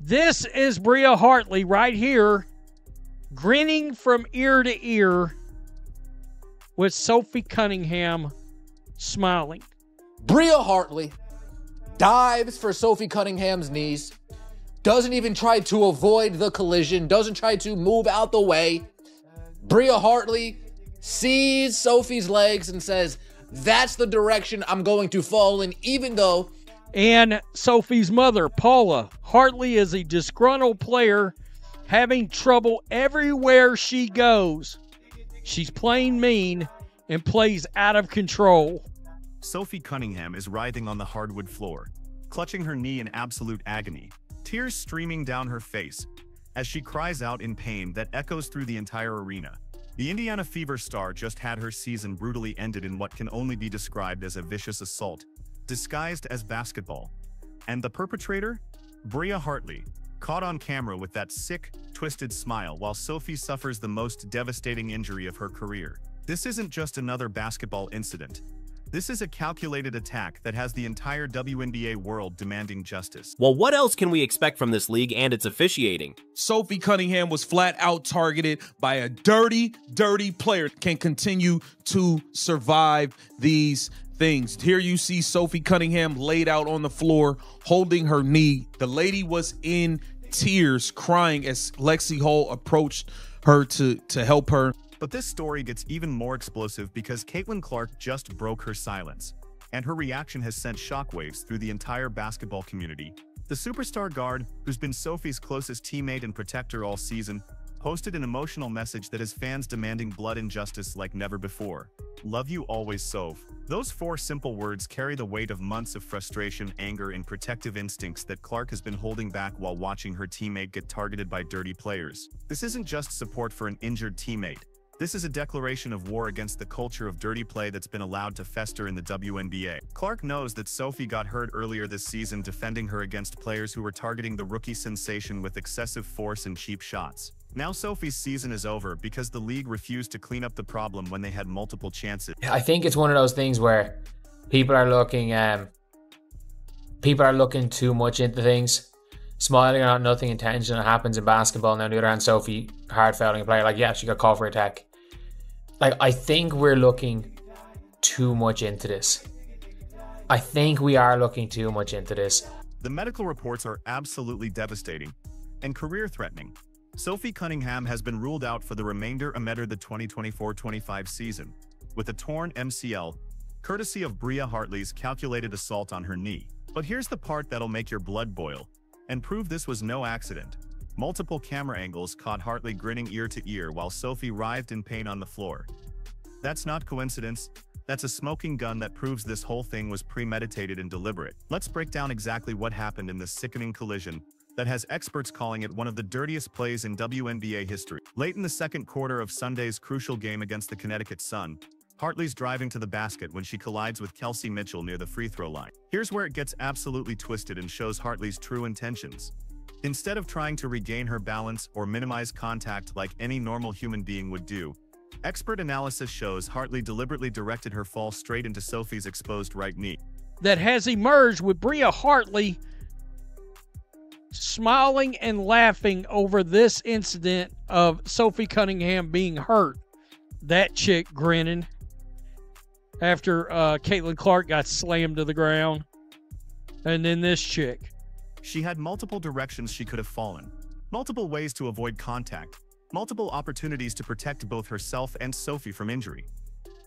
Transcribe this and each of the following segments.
This is Bria Hartley right here, grinning from ear to ear with Sophie Cunningham smiling. Bria Hartley dives for Sophie Cunningham's knees, doesn't even try to avoid the collision, doesn't try to move out the way. Bria Hartley sees Sophie's legs and says, that's the direction I'm going to fall in, even though... And Sophie's mother, Paula Hartley, is a disgruntled player having trouble everywhere she goes. She's playing mean and plays out of control. Sophie Cunningham is writhing on the hardwood floor, clutching her knee in absolute agony, tears streaming down her face as she cries out in pain that echoes through the entire arena. The Indiana Fever star just had her season brutally ended in what can only be described as a vicious assault, disguised as basketball. And the perpetrator? Bria Hartley, caught on camera with that sick, twisted smile while Sophie suffers the most devastating injury of her career. This isn't just another basketball incident. This is a calculated attack that has the entire WNBA world demanding justice. Well, what else can we expect from this league and its officiating? Sophie Cunningham was flat out targeted by a dirty player. Can continue to survive these things. Here you see Sophie Cunningham laid out on the floor, holding her knee. The lady was in tears, crying as Lexi Hall approached her to help her. But this story gets even more explosive because Caitlin Clark just broke her silence, and her reaction has sent shockwaves through the entire basketball community. The superstar guard, who's been Sophie's closest teammate and protector all season, posted an emotional message that has fans demanding blood and justice like never before. Love you always, Soph. Those 4 simple words carry the weight of months of frustration, anger, and protective instincts that Clark has been holding back while watching her teammate get targeted by dirty players. This isn't just support for an injured teammate. This is a declaration of war against the culture of dirty play that's been allowed to fester in the WNBA. Clark knows that Sophie got hurt earlier this season defending her against players who were targeting the rookie sensation with excessive force and cheap shots. Now Sophie's season is over because the league refused to clean up the problem when they had multiple chances. I think it's one of those things where people are looking too much into things. Smiling or not, nothing intentional happens in basketball. Now, on the other hand, Sophie hard fouling a player, like, yeah, she got called for attack. Like, I think we're looking too much into this. I think we are looking too much into this. The medical reports are absolutely devastating and career-threatening. Sophie Cunningham has been ruled out for the remainder of the 2024-25 season with a torn MCL, courtesy of Bria Hartley's calculated assault on her knee. But here's the part that'll make your blood boil and prove this was no accident. Multiple camera angles caught Hartley grinning ear to ear while Sophie writhed in pain on the floor. That's not coincidence. That's a smoking gun that proves this whole thing was premeditated and deliberate. Let's break down exactly what happened in this sickening collision that has experts calling it one of the dirtiest plays in WNBA history. Late in the second quarter of Sunday's crucial game against the Connecticut Sun, Hartley's driving to the basket when she collides with Kelsey Mitchell near the free throw line. Here's where it gets absolutely twisted and shows Hartley's true intentions. Instead of trying to regain her balance or minimize contact like any normal human being would do, expert analysis shows Hartley deliberately directed her fall straight into Sophie's exposed right knee. That has emerged with Bria Hartley smiling and laughing over this incident of Sophie Cunningham being hurt. That chick grinning after Caitlin Clark got slammed to the ground. And then this chick. She had multiple directions she could have fallen, multiple ways to avoid contact, multiple opportunities to protect both herself and Sophie from injury.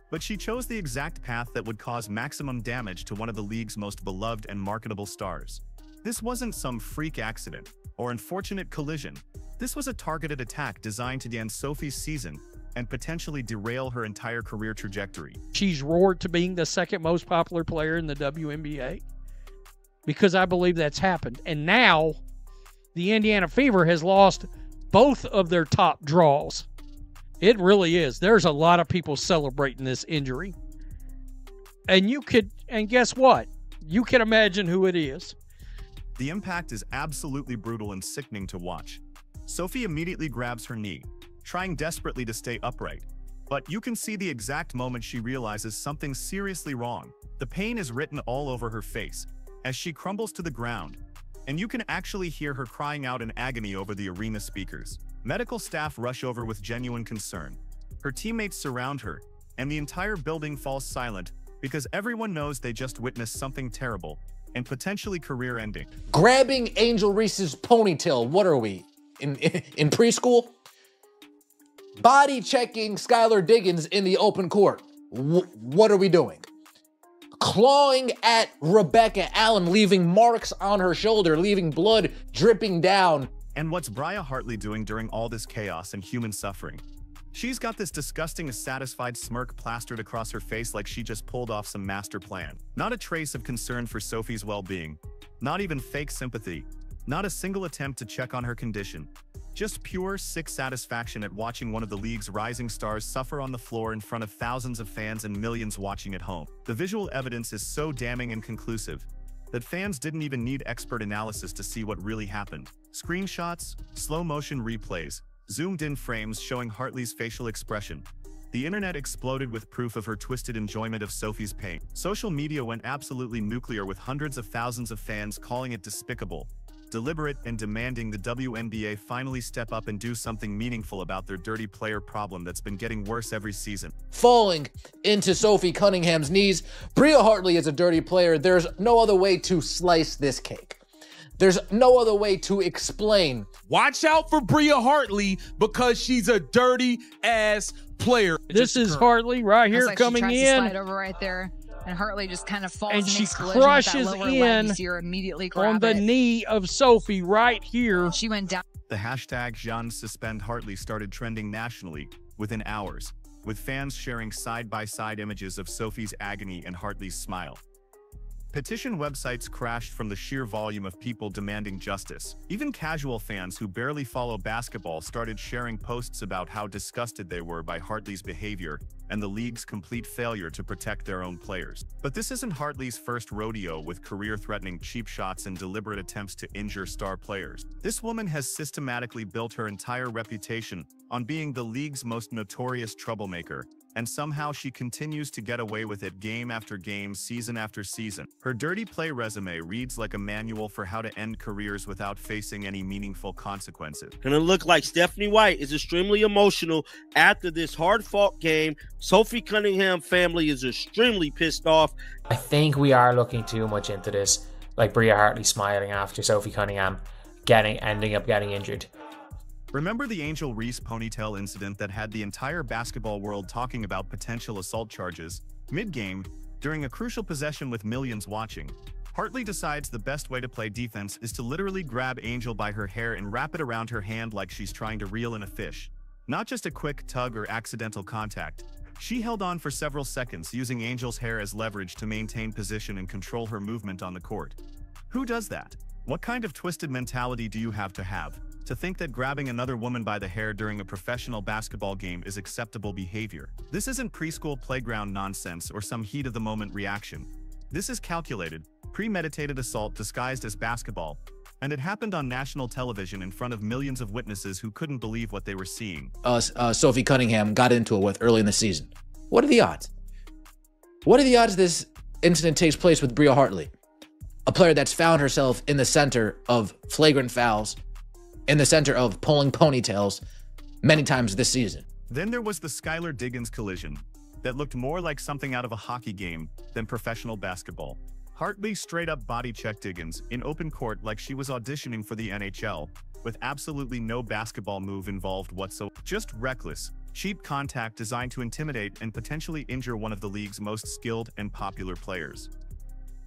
But she chose the exact path that would cause maximum damage to one of the league's most beloved and marketable stars. This wasn't some freak accident or unfortunate collision. This was a targeted attack designed to end Sophie's season and potentially derail her entire career trajectory. She's roared to being the second most popular player in the WNBA because I believe that's happened. And now the Indiana Fever has lost both of their top draws. It really is. There's a lot of people celebrating this injury. And guess what? You can imagine who it is. The impact is absolutely brutal and sickening to watch. Sophie immediately grabs her knee, trying desperately to stay upright. But you can see the exact moment she realizes something's seriously wrong. The pain is written all over her face as she crumbles to the ground, and you can actually hear her crying out in agony over the arena speakers. Medical staff rush over with genuine concern. Her teammates surround her, and the entire building falls silent because everyone knows they just witnessed something terrible and potentially career-ending. Grabbing Angel Reese's ponytail. What are we, in preschool? Body checking Skylar Diggins in the open court. What are we doing? Clawing at Rebecca Allen, leaving marks on her shoulder, leaving blood dripping down. And what's Bria Hartley doing during all this chaos and human suffering? She's got this disgusting, satisfied smirk plastered across her face like she just pulled off some master plan. Not a trace of concern for Sophie's well-being. Not even fake sympathy. Not a single attempt to check on her condition. Just pure, sick satisfaction at watching one of the league's rising stars suffer on the floor in front of thousands of fans and millions watching at home. The visual evidence is so damning and conclusive that fans didn't even need expert analysis to see what really happened. Screenshots, slow-motion replays, zoomed-in frames showing Hartley's facial expression. The internet exploded with proof of her twisted enjoyment of Sophie's pain. Social media went absolutely nuclear with hundreds of thousands of fans calling it despicable, deliberate, and demanding the WNBA finally step up and do something meaningful about their dirty player problem that's been getting worse every season. Falling into Sophie Cunningham's knees. Bria Hartley is a dirty player. There's no other way to slice this cake. There's no other way to explain. Watch out for Bria Hartley because she's a dirty ass player. This is Hartley right here coming she tries in. to slide over right there, and Hartley just kind of falls And in she explosion crushes with that lower in leg. You see her immediately grab on the it. knee of Sophie right here. She went down. The hashtag #JeanSuspendHartley started trending nationally within hours, with fans sharing side-by-side images of Sophie's agony and Hartley's smile. Petition websites crashed from the sheer volume of people demanding justice. Even casual fans who barely follow basketball started sharing posts about how disgusted they were by Hartley's behavior and the league's complete failure to protect their own players. But this isn't Hartley's first rodeo with career-threatening cheap shots and deliberate attempts to injure star players. This woman has systematically built her entire reputation on being the league's most notorious troublemaker, and somehow she continues to get away with it game after game, season after season. Her dirty play resume reads like a manual for how to end careers without facing any meaningful consequences. And it looked like Stephanie White is extremely emotional after this hard-fought game. Sophie Cunningham family is extremely pissed off. I think we are looking too much into this, like Bria Hartley smiling after Sophie Cunningham ending up getting injured. Remember the Angel Reese ponytail incident that had the entire basketball world talking about potential assault charges? Mid-game, during a crucial possession with millions watching, Hartley decides the best way to play defense is to literally grab Angel by her hair and wrap it around her hand like she's trying to reel in a fish. Not just a quick tug or accidental contact. She held on for several seconds, using Angel's hair as leverage to maintain position and control her movement on the court. Who does that? What kind of twisted mentality do you have to think that grabbing another woman by the hair during a professional basketball game is acceptable behavior? This isn't preschool playground nonsense or some heat-of-the-moment reaction. This is calculated, premeditated assault disguised as basketball, and it happened on national television in front of millions of witnesses who couldn't believe what they were seeing. Sophie Cunningham got into it with early in the season. What are the odds? What are the odds this incident takes place with Bria Hartley, a player that's found herself in the center of flagrant fouls, in the center of pulling ponytails many times this season? Then there was the Skylar Diggins collision that looked more like something out of a hockey game than professional basketball. Hartley straight up body checked Diggins in open court like she was auditioning for the NHL, with absolutely no basketball move involved whatsoever. Just reckless, cheap contact designed to intimidate and potentially injure one of the league's most skilled and popular players.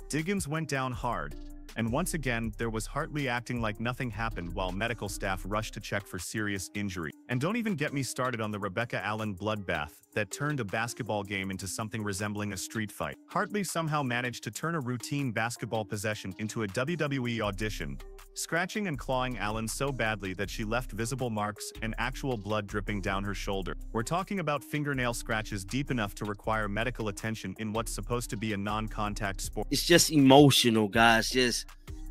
Diggins went down hard, and once again, there was Hartley acting like nothing happened while medical staff rushed to check for serious injury. And don't even get me started on the Rebecca Allen bloodbath that turned a basketball game into something resembling a street fight. Hartley somehow managed to turn a routine basketball possession into a WWE audition, scratching and clawing Allen so badly that she left visible marks and actual blood dripping down her shoulder. We're talking about fingernail scratches deep enough to require medical attention in what's supposed to be a non-contact sport. It's just emotional, guys.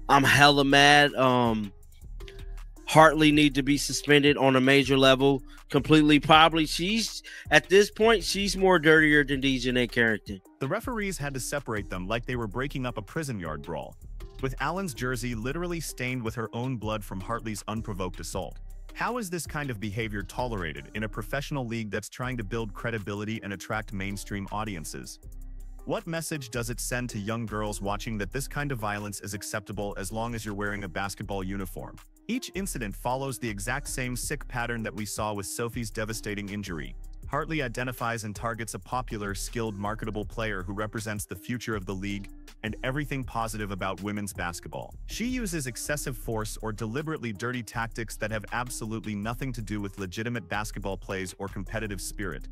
I'm hella mad. Hartley need to be suspended on a major level completely. Probably at this point, she's more dirtier than Dejanay Carrington. The referees had to separate them like they were breaking up a prison yard brawl. with Allen's jersey literally stained with her own blood from Hartley's unprovoked assault. How is this kind of behavior tolerated in a professional league that's trying to build credibility and attract mainstream audiences? What message does it send to young girls watching that this kind of violence is acceptable as long as you're wearing a basketball uniform? Each incident follows the exact same sick pattern that we saw with Sophie's devastating injury. Hartley identifies and targets a popular, skilled, marketable player who represents the future of the league and everything positive about women's basketball. She uses excessive force or deliberately dirty tactics that have absolutely nothing to do with legitimate basketball plays or competitive spirit.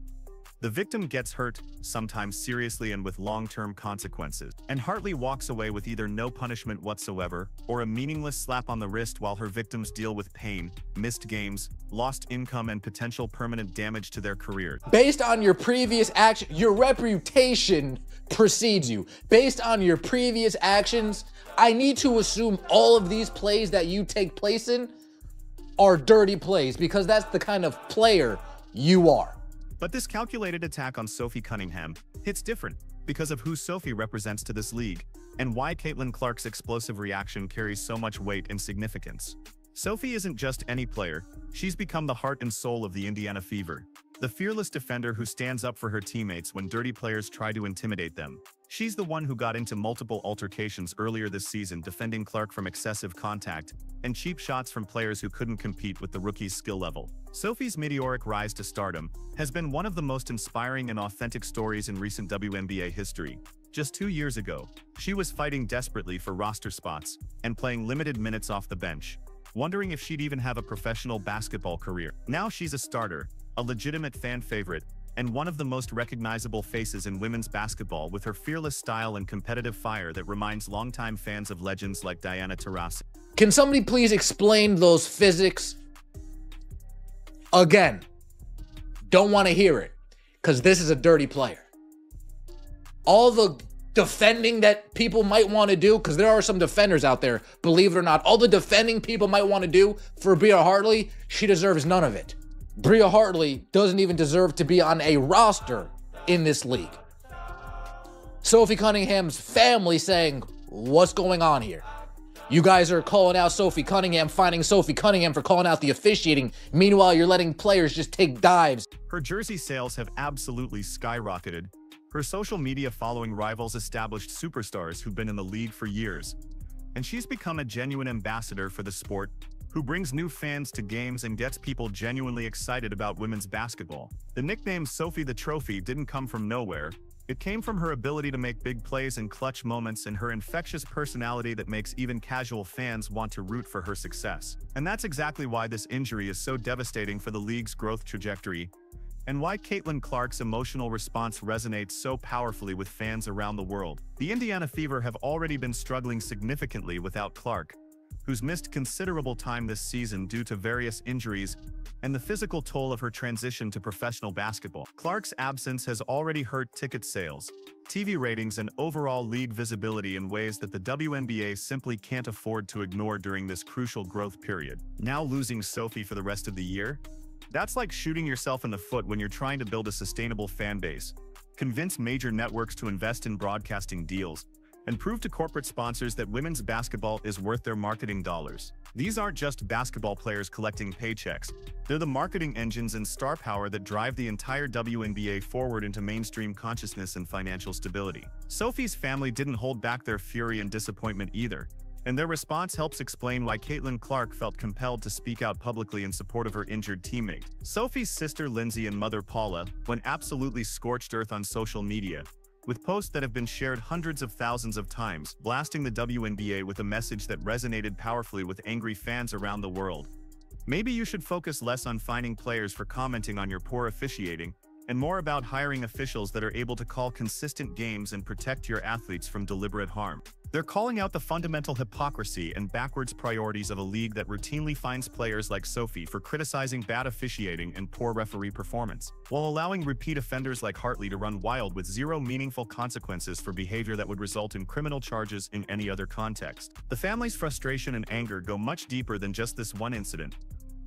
The victim gets hurt, sometimes seriously and with long-term consequences, and Hartley walks away with either no punishment whatsoever or a meaningless slap on the wrist while her victims deal with pain, missed games, lost income, and potential permanent damage to their career. Based on your previous action, your reputation precedes you. Based on your previous actions, I need to assume all of these plays that you take place in are dirty plays because that's the kind of player you are. But this calculated attack on Sophie Cunningham hits different because of who Sophie represents to this league and why Caitlin Clark's explosive reaction carries so much weight and significance. Sophie isn't just any player, she's become the heart and soul of the Indiana Fever, the fearless defender who stands up for her teammates when dirty players try to intimidate them. She's the one who got into multiple altercations earlier this season defending Clark from excessive contact and cheap shots from players who couldn't compete with the rookie's skill level. Sophie's meteoric rise to stardom has been one of the most inspiring and authentic stories in recent WNBA history. Just 2 years ago, she was fighting desperately for roster spots and playing limited minutes off the bench, wondering if she'd even have a professional basketball career. Now she's a starter, a legitimate fan favorite, and one of the most recognizable faces in women's basketball with her fearless style and competitive fire that reminds longtime fans of legends like Diana Taurasi. Can somebody please explain those physics? Again, don't want to hear it, because this is a dirty player. All the defending that people might want to do, because there are some defenders out there, believe it or not, all the defending people might want to do for Bria Hartley, she deserves none of it. Bria Hartley doesn't even deserve to be on a roster in this league. Sophie Cunningham's family saying, what's going on here? You guys are calling out Sophie Cunningham, finding Sophie Cunningham for calling out the officiating. Meanwhile, you're letting players just take dives. Her jersey sales have absolutely skyrocketed. Her social media following rivals established superstars who've been in the league for years. And she's become a genuine ambassador for the sport, who brings new fans to games and gets people genuinely excited about women's basketball. The nickname Sophie the Trophy didn't come from nowhere. It came from her ability to make big plays and clutch moments and her infectious personality that makes even casual fans want to root for her success. And that's exactly why this injury is so devastating for the league's growth trajectory, and why Caitlin Clark's emotional response resonates so powerfully with fans around the world. The Indiana Fever have already been struggling significantly without Clark, who's missed considerable time this season due to various injuries and the physical toll of her transition to professional basketball. Clark's absence has already hurt ticket sales, TV ratings, and overall league visibility in ways that the WNBA simply can't afford to ignore during this crucial growth period. Now losing Sophie for the rest of the year? That's like shooting yourself in the foot when you're trying to build a sustainable fan base, convince major networks to invest in broadcasting deals, and prove to corporate sponsors that women's basketball is worth their marketing dollars. These aren't just basketball players collecting paychecks. They're the marketing engines and star power that drive the entire WNBA forward into mainstream consciousness and financial stability. Sophie's family didn't hold back their fury and disappointment either, and their response helps explain why Caitlin Clark felt compelled to speak out publicly in support of her injured teammate. Sophie's sister Lindsay and mother Paula went absolutely scorched earth on social media, with posts that have been shared hundreds of thousands of times, blasting the WNBA with a message that resonated powerfully with angry fans around the world. Maybe you should focus less on finding players for commenting on your poor officiating, and more about hiring officials that are able to call consistent games and protect your athletes from deliberate harm. They're calling out the fundamental hypocrisy and backwards priorities of a league that routinely finds players like Sophie for criticizing bad officiating and poor referee performance, while allowing repeat offenders like Hartley to run wild with zero meaningful consequences for behavior that would result in criminal charges in any other context. The family's frustration and anger go much deeper than just this one incident.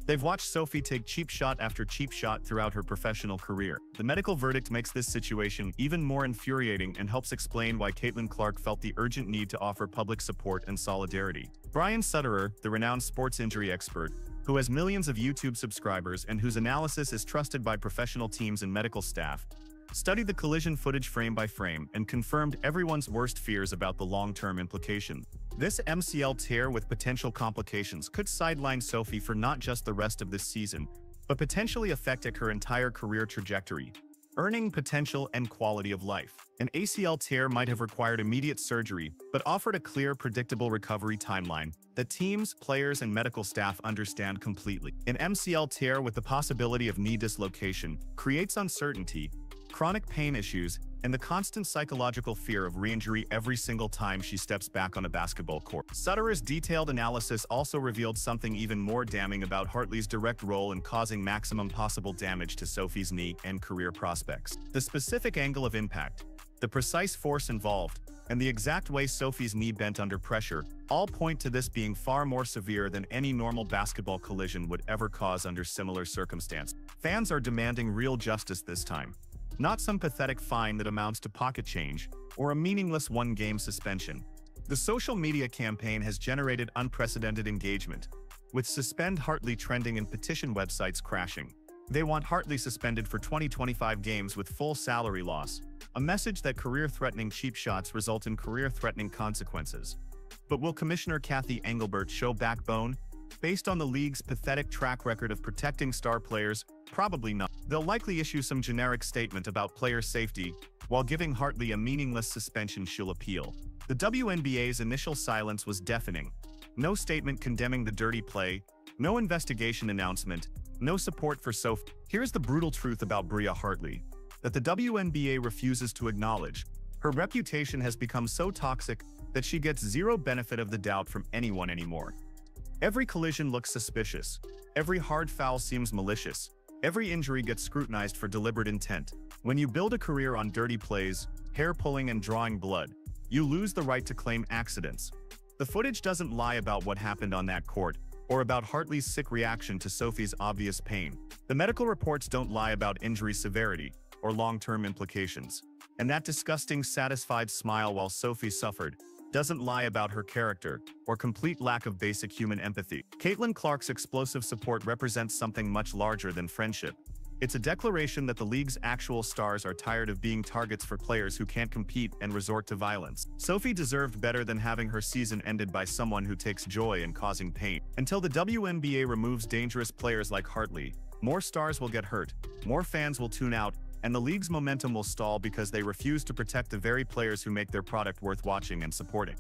They've watched Sophie take cheap shot after cheap shot throughout her professional career. The medical verdict makes this situation even more infuriating and helps explain why Caitlin Clark felt the urgent need to offer public support and solidarity. Brian Sutterer, the renowned sports injury expert, who has millions of YouTube subscribers and whose analysis is trusted by professional teams and medical staff, studied the collision footage frame by frame and confirmed everyone's worst fears about the long-term implications. This MCL tear with potential complications could sideline Sophie for not just the rest of this season, but potentially affecting her entire career trajectory, earning potential and quality of life. An ACL tear might have required immediate surgery, but offered a clear, predictable recovery timeline that teams, players, and medical staff understand completely. An MCL tear with the possibility of knee dislocation creates uncertainty, chronic pain issues, and the constant psychological fear of re-injury every single time she steps back on a basketball court. Sutterer's detailed analysis also revealed something even more damning about Hartley's direct role in causing maximum possible damage to Sophie's knee and career prospects. The specific angle of impact, the precise force involved, and the exact way Sophie's knee bent under pressure all point to this being far more severe than any normal basketball collision would ever cause under similar circumstances. Fans are demanding real justice this time. Not some pathetic fine that amounts to pocket change or a meaningless one-game suspension. The social media campaign has generated unprecedented engagement, with Suspend Hartley trending and petition websites crashing. They want Hartley suspended for 20-25 games with full salary loss, a message that career-threatening cheap shots result in career-threatening consequences. But will Commissioner Kathy Engelbert show backbone? Based on the league's pathetic track record of protecting star players, probably not. They'll likely issue some generic statement about player safety, while giving Hartley a meaningless suspension she'll appeal. The WNBA's initial silence was deafening. No statement condemning the dirty play, no investigation announcement, no support for Sophie. Here's the brutal truth about Bria Hartley, that the WNBA refuses to acknowledge. Her reputation has become so toxic that she gets zero benefit of the doubt from anyone anymore. Every collision looks suspicious. Every hard foul seems malicious. Every injury gets scrutinized for deliberate intent. When you build a career on dirty plays, hair pulling and drawing blood, you lose the right to claim accidents. The footage doesn't lie about what happened on that court, or about Hartley's sick reaction to Sophie's obvious pain. The medical reports don't lie about injury severity or long-term implications. And that disgusting satisfied smile while Sophie suffered doesn't lie about her character or complete lack of basic human empathy. Caitlin Clark's explosive support represents something much larger than friendship. It's a declaration that the league's actual stars are tired of being targets for players who can't compete and resort to violence. Sophie deserved better than having her season ended by someone who takes joy in causing pain. Until the WNBA removes dangerous players like Hartley, more stars will get hurt, more fans will tune out, and the league's momentum will stall because they refuse to protect the very players who make their product worth watching and supporting.